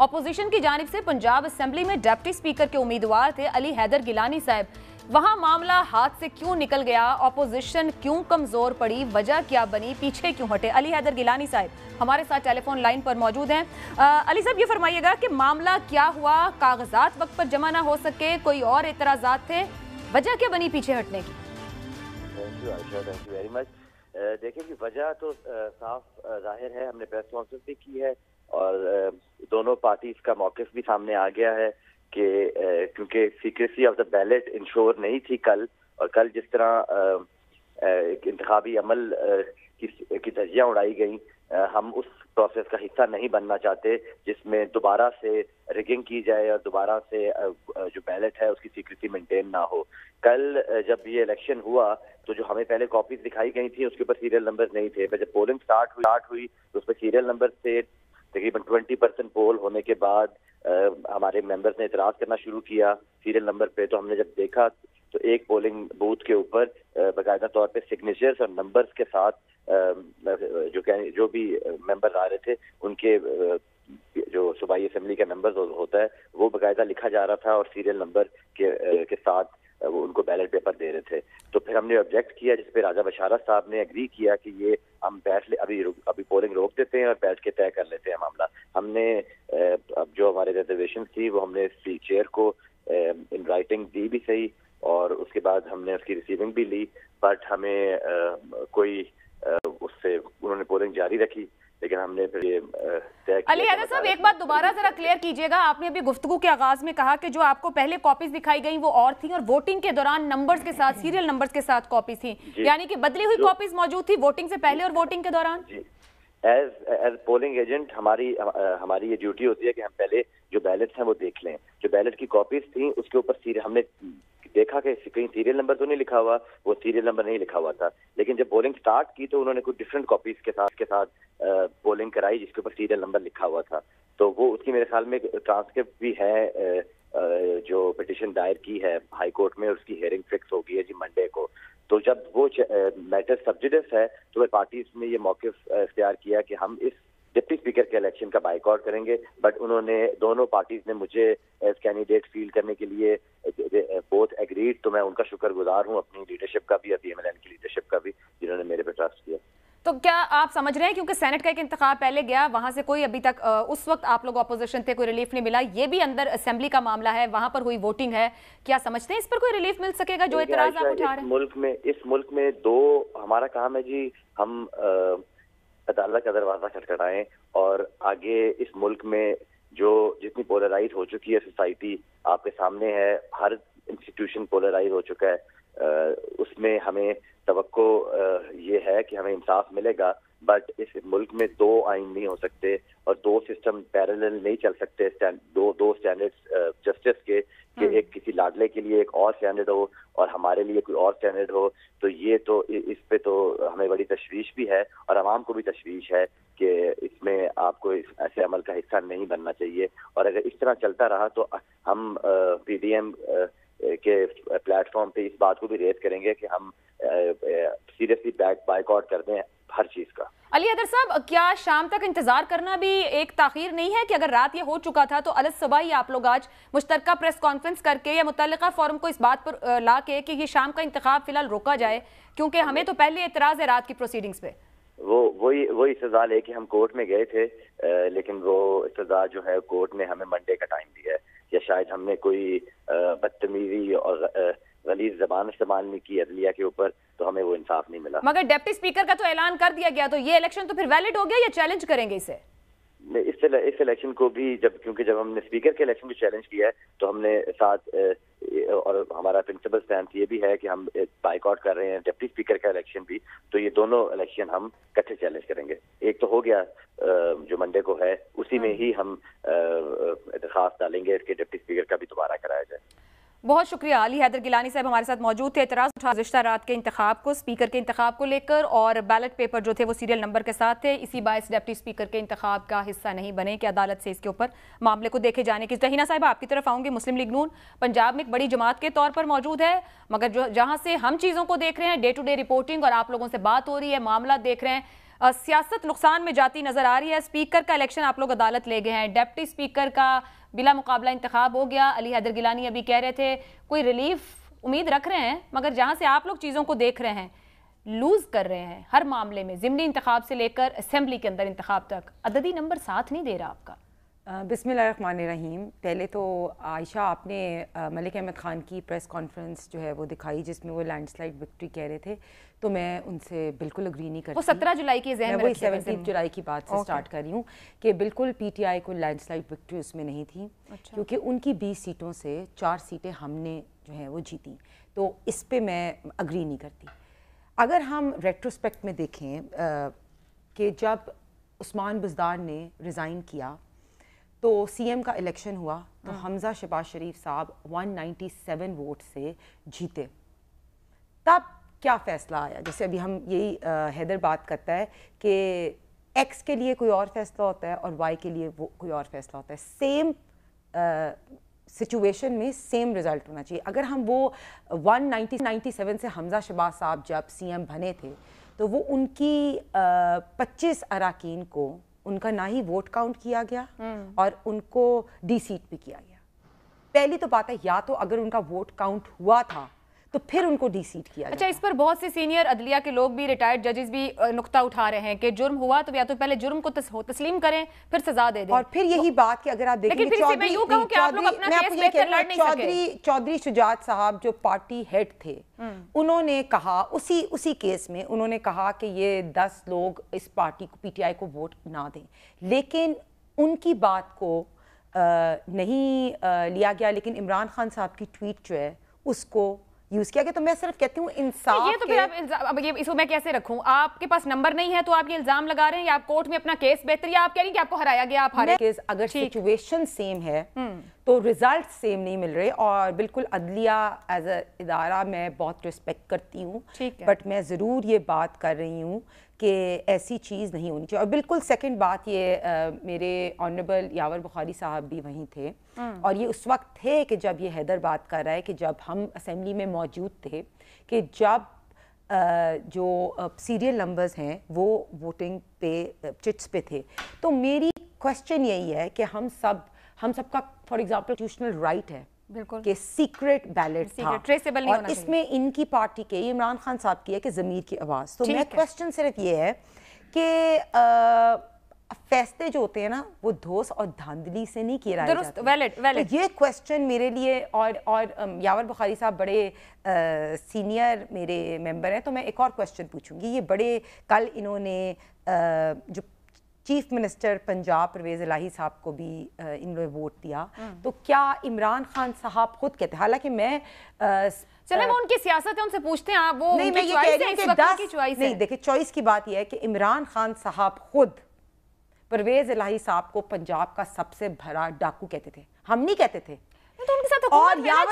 Opposition की जानिब से पंजाब असेंबली में डिप्टी स्पीकर के उम्मीदवार थे अली हैदर गिलानी साहब, वहां मामला हाथ से क्यों निकल गया, अपोजिशन क्यों कमजोर पड़ी, वजह क्या बनी, पीछे क्यों हटे? अली हैदर गिलानी साहब हमारे साथ टेलीफोन लाइन पर मौजूद हैं। अली साहब, ये फरमाइएगा कि मामला क्या हुआ, कागजात वक्त पर जमा ना हो सके, कोई और एतराजात थे, वजह क्या बनी पीछे हटने की? Thank you Ayesha, thank you very much. देखिए कि वजह तो साफ जाहिर है, हमने प्रेस कॉन्फ्रेंस भी की है और दोनों पार्टीज का मौक़िफ़ भी सामने आ गया है कि क्योंकि secrecy of the ballot ensure नहीं थी कल, और कल जिस तरह इंतखाबी अमल की धज्जियां उड़ाई गई, हम उस प्रोसेस का हिस्सा नहीं बनना चाहते जिसमें दोबारा से रिगिंग की जाए और दोबारा से जो बैलेट है उसकी सीक्रेसी मेंटेन ना हो। कल जब ये इलेक्शन हुआ तो जो हमें पहले कॉपीज दिखाई गई थी उसके ऊपर सीरियल नंबर नहीं थे, पर जब पोलिंग स्टार्ट हुई तो उस पर सीरियल नंबर थे। तकरीबन 20% पोल होने के बाद हमारे मेंबर्स ने इतराज करना शुरू किया सीरियल नंबर पे। तो हमने जब देखा तो एक पोलिंग बूथ के ऊपर बाकायदा तौर पे सिग्नेचर्स और नंबर्स के साथ जो भी मेंबर आ रहे थे उनके जो सूबाई असेंबली का नंबर होता है वो बाकायदा लिखा जा रहा था और सीरियल नंबर के साथ वो उनको बैलेट पेपर दे रहे थे। तो फिर हमने ऑब्जेक्ट किया, जिस पे राजा बशारत साहब ने एग्री किया कि ये हम अभी पोलिंग रोक देते हैं और बैठ के तय कर लेते हैं मामला। हमने अब जो हमारे रिजर्वेशन थी वो हमने चेयर को इन राइटिंग दी भी सही, और उसके बाद हमने उसकी रिसीविंग भी ली, बट हमें कोई उससे उन्होंने पोलिंग जारी रखी, लेकिन हमने फिर ये तय किया। अली हैदर साहब, एक बात दोबारा जरा क्लियर कीजिएगा, आपने अभी गुफ्तगू के आगाज में कहा कि जो आपको पहले कॉपीज दिखाई गई वो और थी और वोटिंग के दौरान नंबर्स के साथ, सीरियल नंबर्स के साथ कॉपीज थी, यानी कि बदली हुई कॉपीज मौजूद थी वोटिंग से पहले और वोटिंग के दौरान? एज पोलिंग एजेंट हमारी ये ड्यूटी होती है कि हम पहले जो बैलेट्स हैं वो देख लें। जो बैलेट की कॉपीज थी उसके ऊपर हमने देखा कि कहीं सीरियल नंबर तो नहीं लिखा हुआ, वो सीरियल नंबर नहीं लिखा हुआ था, लेकिन जब पोलिंग स्टार्ट की तो उन्होंने कुछ डिफरेंट कॉपीज के साथ पोलिंग कराई जिसके ऊपर सीरियल नंबर लिखा हुआ था। तो वो उसकी मेरे ख्याल में ट्रांसक्रिप्ट भी है जो पिटिशन दायर की है हाई कोर्ट में, उसकी हियरिंग फिक्स हो गई है जी मंडे को। तो जब वो मैटर सब्जुडिस है तो पार्टीज ने ये मौक़िफ़ इख्तियार किया कि हम इस डिप्टी स्पीकर के इलेक्शन का बाइकआउट करेंगे, बट उन्होंने दोनों पार्टीज ने मुझे एज कैंडिडेट फील करने के लिए बोथ एग्रीड, तो मैं उनका शुक्रगुजार हूँ, अपनी लीडरशिप का भी, PMLN की लीडरशिप का भी, जिन्होंने मेरे पे ट्रस्ट किया। तो क्या आप समझ रहे हैं क्योंकि सेनेट का एक इंतखाब पहले गया, वहां से कोई अभी तक उस वक्त आप लोग अपोजिशन थे, कोई रिलीफ नहीं मिला, ये भी अंदर असेंबली का मामला है, वहां पर हुई वोटिंग है, क्या समझते हैं इस पर कोई रिलीफ मिल सकेगा जो एतराज आप उठा रहे हैं? इस मुल्क में दो हमारा काम है जी, हम अदालत का दरवाजा खटखटाएं और आगे इस मुल्क में जो जितनी पोलराइज हो चुकी है सोसाइटी आपके सामने है, हर इंस्टीट्यूशन पोलराइज हो चुका है, उसमें हमें तवक्को ये है कि हमें इंसाफ मिलेगा, बट इस मुल्क में दो आइन नहीं हो सकते और दो सिस्टम पैरेलल नहीं चल सकते। दो स्टैंडर्ड्स जस्टिस के कि एक किसी लाडले के लिए एक और स्टैंडर्ड हो और हमारे लिए कोई और स्टैंडर्ड हो, तो ये तो इस पे तो हमें बड़ी तशवीश भी है और आवाम को भी तशवीश है कि इसमें आपको ऐसे अमल का हिस्सा नहीं बनना चाहिए। और अगर इस तरह चलता रहा तो हम PDM के प्लेटफॉर्म पे इस बात को भी रेज करेंगे कि हम सीरियसली बाइकआउट कर दें हर चीज का। अली हैदर साहब, क्या शाम तक इंतजार करना भी एक ताखीर नहीं है कि अगर रात ये हो चुका था तो अलग सुबह ही आप लोग आज मुश्तरका प्रेस कॉन्फ्रेंस करके या मुतल्लिका फोरम को इस बात पर ला के कि ये शाम का इंतखाब फिलहाल रोका जाए, क्योंकि हमें तो पहले एतराज है रात की प्रोसीडिंग्स पे? वही सजा लेके हम कोर्ट में गए थे, लेकिन वो सजा जो है कोर्ट ने हमें मंडे का टाइम दिया है, या शायद हमने कोई बदतमीजी और गलीज जबान इस्तेमाल नहीं की अदलिया के ऊपर, तो हमें वो इंसाफ नहीं मिला। मगर डिप्टी स्पीकर का तो ऐलान कर दिया गया, तो ये इलेक्शन तो फिर वैलिड हो गया या चैलेंज करेंगे इसे? इस इलेक्शन को भी क्योंकि जब हमने स्पीकर के इलेक्शन को चैलेंज किया है तो हमने साथ और हमारा प्रिंसिपल स्टैंड ये भी है कि हम बाइकआउट कर रहे हैं डिप्टी स्पीकर का इलेक्शन भी, तो ये दोनों इलेक्शन हम इकट्ठे चैलेंज करेंगे। एक तो हो गया जो मंडे को है, उसी में ही हम दरखास्त डालेंगे कि डिप्टी स्पीकर का भी दोबारा कराया जाए। बहुत शुक्रिया। अली हैदर गिलानी साहब हमारे साथ मौजूद थे। एतराज़ उठा गुज़िश्ता रात के इंतखाब को, स्पीकर के इंतखाब को लेकर, और बैलेट पेपर जो थे वो सीरियल नंबर के साथ थे, इसी बायस डिप्टी स्पीकर के इंतखाब का हिस्सा नहीं बने कि अदालत से इसके ऊपर मामले को देखे जाने की। तहीना साहिबा, आपकी तरफ आऊँगी। मुस्लिम लीग नून पंजाब में एक बड़ी जमात के तौर पर मौजूद है, मगर जो जहाँ से हम चीज़ों को देख रहे हैं, डे टू डे रिपोर्टिंग और आप लोगों से बात हो रही है, मामला देख रहे हैं, सियासत नुकसान में जाती नजर आ रही है। स्पीकर का इलेक्शन आप लोग अदालत ले गए हैं, डिप्टी स्पीकर का बिला मुकाबला इंतखाब हो गया। अली हैदर गिलानी अभी कह रहे थे कोई रिलीफ उम्मीद रख रहे हैं, मगर जहां से आप लोग चीज़ों को देख रहे हैं, लूज कर रहे हैं हर मामले में, ज़िमनी इंतखाब से लेकर असेंबली के अंदर इंतखाब तक। अददी नंबर साथ नहीं दे रहा आपका। बिस्मिल्लाहिर्रहमानिर्रहीम। पहले तो आयशा, आपने मलिक अहमद ख़ान की प्रेस कॉन्फ्रेंस जो है वो दिखाई जिसमें वो लैंडस्लाइड विक्ट्री कह रहे थे, तो मैं उनसे बिल्कुल अग्री नहीं करती। वो 17 जुलाई की ज़हन में वही 17 जुलाई की बात से स्टार्ट कर रही हूँ कि बिल्कुल पीटीआई को लैंडस्लाइड विक्ट्री उसमें नहीं थी। अच्छा। क्योंकि उनकी 20 सीटों से 4 सीटें हमने जो है वो जीती, तो इस पर मैं अग्री नहीं करती। अगर हम रेट्रोस्पेक्ट में देखें कि जब उस्मान बुज़दार ने रिज़ाइन किया तो सीएम का इलेक्शन हुआ, तो हमज़ा शहबाज शरीफ साहब 197 वोट से जीते। तब क्या फ़ैसला आया? जैसे अभी हम यही हैदर बात करता है कि एक्स के लिए कोई और फैसला होता है और वाई के लिए वो कोई और फैसला होता है। सेम सिचुएशन में सेम रिज़ल्ट होना चाहिए। अगर हम वो 197 से हमज़ा शहबाज साहब जब सीएम बने थे तो वो उनकी 25 अराकीन को उनका ना ही वोट काउंट किया गया और उनको डी सीट भी किया गया। पहली तो बात है, या तो अगर उनका वोट काउंट हुआ था तो फिर उनको डी सीट किया। अच्छा, इस पर बहुत से सीनियर अदलिया के लोग भी, रिटायर्ड जजेस भी नुक्ता उठा रहे हैं कि जुर्म हुआ तो या तो पहले जुर्म को तस्लीम करें फिर सजा दे दें। और फिर यही बात कि अगर आप देखें चौधरी शुजात साहब जो पार्टी हेड थे, उन्होंने कहा उसी केस में उन्होंने कहा कि ये 10 लोग इस पार्टी को, पीटीआई को वोट ना दें, लेकिन उनकी बात को नहीं लिया गया। लेकिन इमरान खान साहब की ट्वीट जो है उसको यूज किया गया। तो मैं सिर्फ कहती हूँ इंसाफ। ये तो फिर आप अब ये इसको मैं कैसे रखूं? आपके पास नंबर नहीं है तो आप ये इल्जाम लगा रहे हैं, या आप कोर्ट में अपना केस बेहतर, या आप कह रही हैं कि आपको हराया गया, आप हारे? अगर सिचुएशन सेम है तो रिजल्ट सेम नहीं मिल रहे। और बिल्कुल अदलिया एज अ इदारा मैं बहुत रिस्पेक्ट करती हूँ, बट मैं ज़रूर ये बात कर रही हूँ कि ऐसी चीज़ नहीं होनी चाहिए। और बिल्कुल सेकंड बात ये, मेरे ऑनरेबल यावर बुखारी साहब भी वहीं थे और ये उस वक्त थे कि जब ये हैदर बात कर रहा है कि जब हम असेंबली में मौजूद थे कि जब जो सीरियल नंबर्स हैं वो वोटिंग पे चिट्स पे थे। तो मेरी क्वेश्चन यही है कि हम सबका फॉर एग्जांपल कॉन्स्टिट्यूशनल राइट है बिल्कुल कि सीक्रेट बैलेट था, ट्रेसेबल नहीं और इसमें इनकी पार्टी के इमरान खान साहब की है कि ज़मीर की आवाज़। तो मैं क्वेश्चन सिर्फ ये है कि फैसले जो होते हैं ना वो धोस और धांधली से नहीं किए जाते। तो ये क्वेश्चन मेरे लिए, और यावर बुखारी साहब बड़े सीनियर मेरे मेंबर हैं, तो मैं एक और क्वेश्चन पूछूंगी। ये बड़े कल इन्होंने जो चीफ मिनिस्टर पंजाब परवेज़ इलाही साहब को भी इन्होंने वोट दिया, तो क्या इमरान खान साहब खुद कहते, हालांकि मैं चले वो उनकी सियासत है, उनसे पूछते हैं आप, वो नहीं, मैं ये कह रही हूं कि 10 नहीं, देखिए चॉइस की बात यह है कि इमरान खान साहब खुद परवेज़ इलाही साहब को पंजाब का सबसे बड़ा डाकू कहते थे, हम नहीं कहते थे। तो उनके साथ और यावर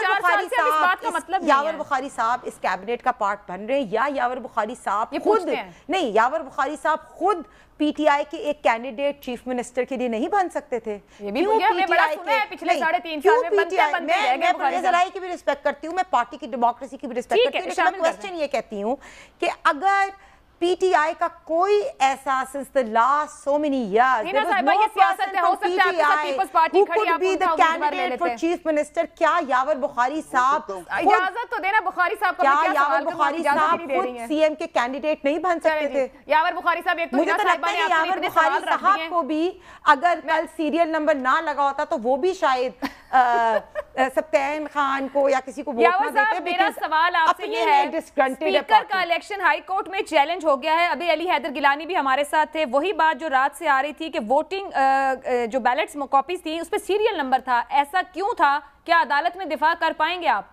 बुखारी साहब इस कैबिनेट का पार्ट बन रहे हैं, या यावर बुखारी साहब खुद नहीं, यावर बुखारी साहब खुद पीटीआई के एक कैंडिडेट चीफ मिनिस्टर के लिए नहीं बन सकते थे? ये भी बड़ा सुना है पिछले 3.5 साल में बनते मैं परवेज़ इलाही की भी रिस्पेक्ट करती हूँ, मैं पार्टी की डेमोक्रेसी की भी रिस्पेक्ट करती हूँ, लेकिन क्वेश्चन ये कहती हूँ कि अगर पीटीआई का कोई ऐसा since the last so many years there was no person from PTI who could be the candidate for chief minister। क्या यावर बुखारी साहब इजाजत तो देना, बुखारी साहब को, क्या यावर बुखारी साहब खुद सीएम के कैंडिडेट नहीं बन सकते थे? यावर बुखारी साहब, एक तो मुझे तो लगता है यावर बुखारी साहब को भी अगर कल सीरियल नंबर ना लगा होता तो वो भी शायद सप्तान खान को या किसी को वोट ना देते। मेरा सवाल आपसे ये है, स्पीकर का इलेक्शन हाई कोर्ट में चैलेंज हो गया है, अभी अली हैदर गिलानी भी हमारे साथ थे, वही बात जो रात से आ रही थी कि वोटिंग जो बैलेट्स कॉपीज थी उस पर सीरियल नंबर था, ऐसा क्यों था? क्या अदालत में दिफा कर पाएंगे आप?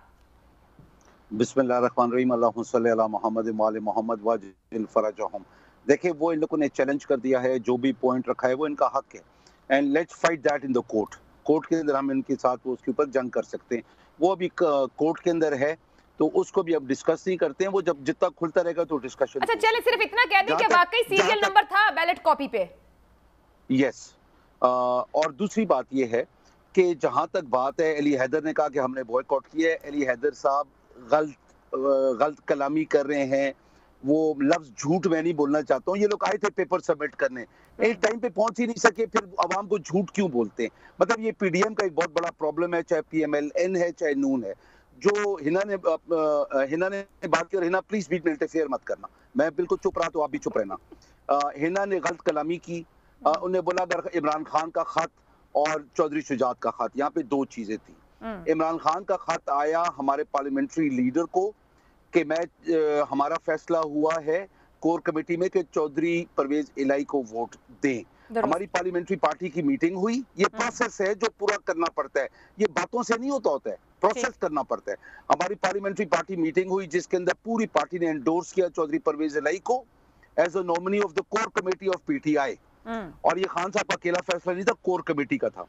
बिस्मिल्लाहिर्रहमानिर्रहीम, अल्लाहुम्मा सल्ली अला मुहम्मद व आले मुहम्मद वजिल फरजहुम। देखिए, वो इन लोगों ने चैलेंज कर दिया है, जो भी पॉइंट रखा है वो इनका हक है, and let's fight that in the court. Court के अंदर हम इनके साथ वो उसके ऊपर जंग कर सकते हैं। वो अभी कोर्ट के अंदर है तो उसको भी अब डिस्कस नहीं करते हैं, वो जब जितना खुलता रहेगा तो डिस्कशन। अच्छा चले, सिर्फ इतना कह दें कि वाकई सीरियल नंबर था बैलेट कॉपी पे। यस, और दूसरी बात ये है कि जहां तक बात है, अली हैदर ने कहा कि हमने बॉयकॉट किया है। अली हैदर साहब गलत कलामी कर रहे हैं, وہ لفظ جھوٹ میں نہیں بولنا چاہتا ہوں, یہ لوگ آئے تھے پیپر سبمٹ کرنے, ایک ٹائم پہ پہنچ ہی نہیں سکے, پھر عوام کو جھوٹ کیوں بولتے ہیں؟ مطلب یہ پی ڈی ایم کا ایک بہت بڑا پرابلم ہے, چاہے پی ایم ایل این ہے چاہے نون ہے. جو ہنا نے بات کی, اور ہنا پلیز بیچ میں انٹرفیئر مت کرنا, میں بالکل چپ رہا تو آپ بھی چپ رہنا. ہنا نے غلط کلامی کی, انہوں نے بولا اگر عمران خان کا خط اور چودھری شجاعت کا خط, یہاں پہ دو چیزیں تھیں. عمران خان کا خط آیا ہمارے پارلیمنٹری لیڈر کو کہ ہمارا فیصلہ ہوا ہے کور کمیٹی میں کہ چودھری پرویز الہی کو ووٹ دیں. ہماری پارلیمنٹری پارٹی کی میٹنگ ہوئی, یہ پروسیس ہے جو پورا کرنا پڑتا ہے, یہ باتوں سے نہیں ہوتا ہے, پروسیس کرنا پڑتا ہے. ہماری پارلیمنٹری پارٹی میٹنگ ہوئی جس کے اندر پوری پارٹی نے انڈورس کیا چودھری پرویز الہی کو as a nominee of the core committee of P T I, اور یہ خان صاحب کا اکیلا فیصلہ نہیں تھا, کور کمیٹی کا تھا.